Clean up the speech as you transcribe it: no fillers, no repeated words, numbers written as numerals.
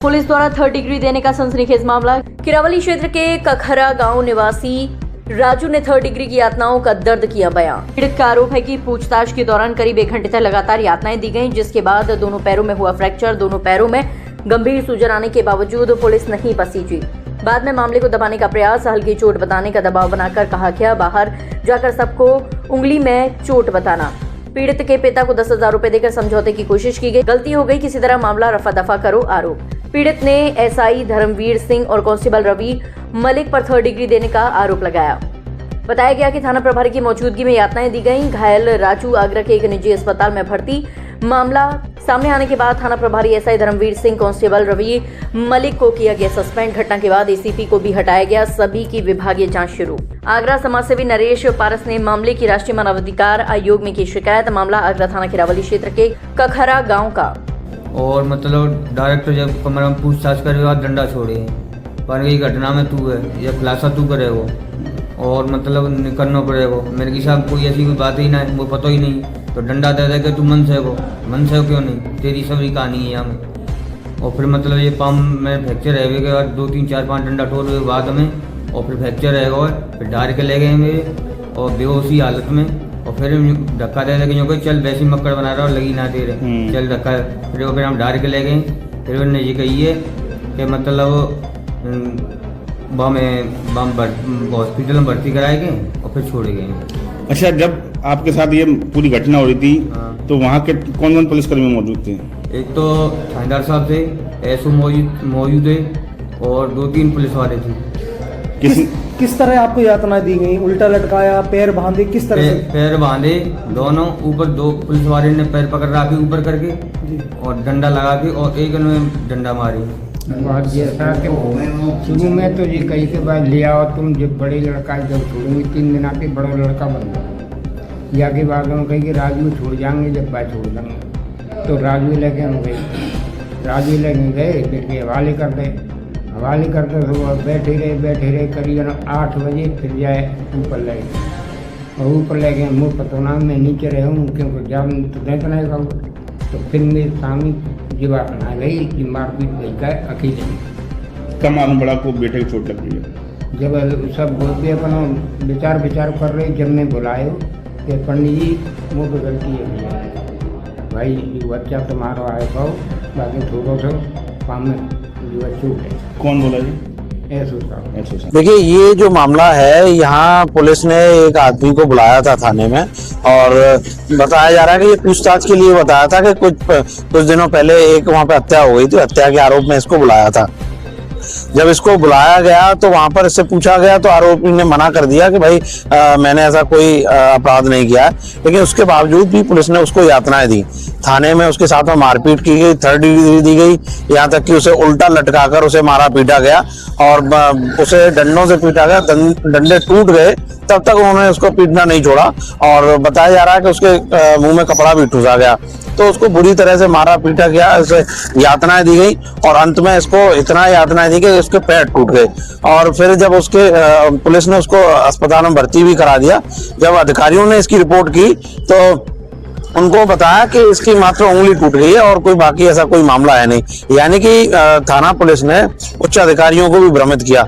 Police द्वारा third degree देने का सनसनीखेज मामला। किरावली क्षेत्र के कखरा गांव निवासी राजू ने थर्ड डिग्री की यातनाओं का दर्द किया बयां। पीड़ित का आरोप है कि पूछताछ के दौरान करीब 1 घंटे तक लगातार यातनाएं दी गईं, जिसके बाद दोनों पैरों में हुआ फ्रैक्चर। दोनों पैरों में गंभीर सूजन आने के बावजूद पुलिस नहीं पसीजी। बाद में मामले को दबाने का प्रयास, हल्की चोट बताने का दबाव बनाकर कहा गया बाहर जाकर सबको उंगली में चोट बताना। पीड़ित के पिता को 10,000 रुपए देकर समझौते की कोशिश की गई। गलती हो गई, किसी तरह मामला रफा दफा करो आरोप। पीड़ित ने एसआई धर्मवीर सिंह और कांस्टेबल रवि मलिक पर थर्ड डिग्री देने का आरोप लगाया। बताया गया कि थाना प्रभारी की मौजूदगी में यातनाएं दी गईं। घायल राजू आगरा के एक निजी अस्पताल में भर्ती। मामला सामने आने के बाद थाना प्रभारी एसआई धर्मवीर सिंह, कांस्टेबल रवि मलिक को किया गया सस्पेंड। घटना के बाद एसीपी को भी हटाया गया। सभी की विभागीय जांच शुरू। आगरा समाजसेवी नरेश पारस ने मामले की राष्ट्रीय मानवाधिकार आयोग में की शिकायत। मामला आगरा थाना किरावली क्षेत्र के कखरा गांव का। और मतलब डायरेक्टर जब कमरा में पूछताछ करे बाद डंडा छोड़े पर ये घटना में तू है या खुलासा तू करे वो और मतलब निकलना पड़े वो मेरे की साहब कोई ऐसी कोई बात ही ना है, वो पता ही नहीं तो डंडा दे के तू मन से हो क्यों नहीं, तेरी सभी कहानी है यहाँ में। और फिर मतलब ये पाम में फ्रैक्चर रह के बाद 2 3 4 5 डंडा ठोर हुए बाद में और फिर फ्रैक्चर रहेगा और फिर डार के ले गए मेरे और बेहोशी हालत में और फिर धक्का दे लगे जो चल वैसी मक्कड़ बना रहा और लगी ना दे रहे चल धक्का। फिर हम डार के ले गए। फिर उन्होंने ये कही है कि मतलब हॉस्पिटल में भर्ती कराए गए और फिर छोड़े गए। अच्छा, जब आपके साथ ये पूरी घटना हो रही थी तो वहाँ के कौन कौन पुलिसकर्मी मौजूद थे? एक तो थानेदार साहब थे, एसओ मौजूद थे और 2-3 पुलिस वाले थे। किस तरह आपको यातनाएं दी गई? उल्टा लटकाया, पैर बांधे, किस तरह से? पैर बांधे दोनों ऊपर, 2 पुलिस वाले ने पैर पकड़ रखा ऊपर करके और डंडा लगा के और एक ने डंडा मारी। बात जैसा कि शुरू में तो ये कहीं के बाद लिया और तुम जब बड़े लड़का जब छोड़ेंगे 3 दिन आके बड़ा लड़का बन जाओ या के बाद हम कहीं कि राजू छोड़ जाएंगे जब बात छोड़ देंगे तो राजू लेके हम गए। राजू लेके गए फिर के हवाले करते तो बैठे रहे करीबन 8 बजे फिर जाए ऊपर ले गए और ऊपर ले गए मुँह पतोना में नीचे रहे हूँ क्योंकि जब तो देख नहीं पाऊँ तो फिर मेरे सामने जीवा बना गई कि मारपीट नहीं का अकेले। कब मालूम पड़ा को बेटे की चोट लग गई है? जब सब बोलते अपना विचार कर रहे जब मैं बुलाए कि पंडित जी मुँह पर गलती है भाई ये बच्चा तुम्हारा आए पाओ बाकी थोड़ा सा काम में जो चूक है। कौन बोला जी? देखिए, ये जो मामला है यहाँ पुलिस ने एक आदमी को बुलाया था थाने में और बताया जा रहा है कि ये पूछताछ के लिए बताया था कि कुछ दिनों पहले एक वहाँ पे हत्या हो गई थी। हत्या के आरोप में इसको बुलाया था। जब इसको बुलाया गया तो वहां पर इससे पूछा गया तो आरोपी ने मना कर दिया कि भाई मैंने ऐसा कोई अपराध नहीं किया है। लेकिन उसके बावजूद भी पुलिस ने उसको यातनाएं दी। थाने में उसके साथ में मारपीट की गई, थर्ड डिग्री दी गई, यहाँ तक कि उसे उल्टा लटकाकर उसे मारा पीटा गया और उसे डंडों से पीटा गया। डंडे टूट गए तब तक उन्होंने उसको पीटना नहीं छोड़ा और बताया जा रहा है कि उसके मुंह में कपड़ा भी ठुसा गया तो उसको बुरी तरह से मारा पीटा गया, उसे यातनाएं दी गई और अंत में इसको इतना यातनाएं दी कि उसके पैर टूट गए। और फिर जब उसके पुलिस ने उसको अस्पताल में भर्ती भी करा दिया। जब अधिकारियों ने इसकी रिपोर्ट की तो उनको बताया कि इसकी मात्र उंगली टूट गई है और कोई बाकी ऐसा कोई मामला है नहीं। यानी कि थाना पुलिस ने उच्च अधिकारियों को भी भ्रमित किया।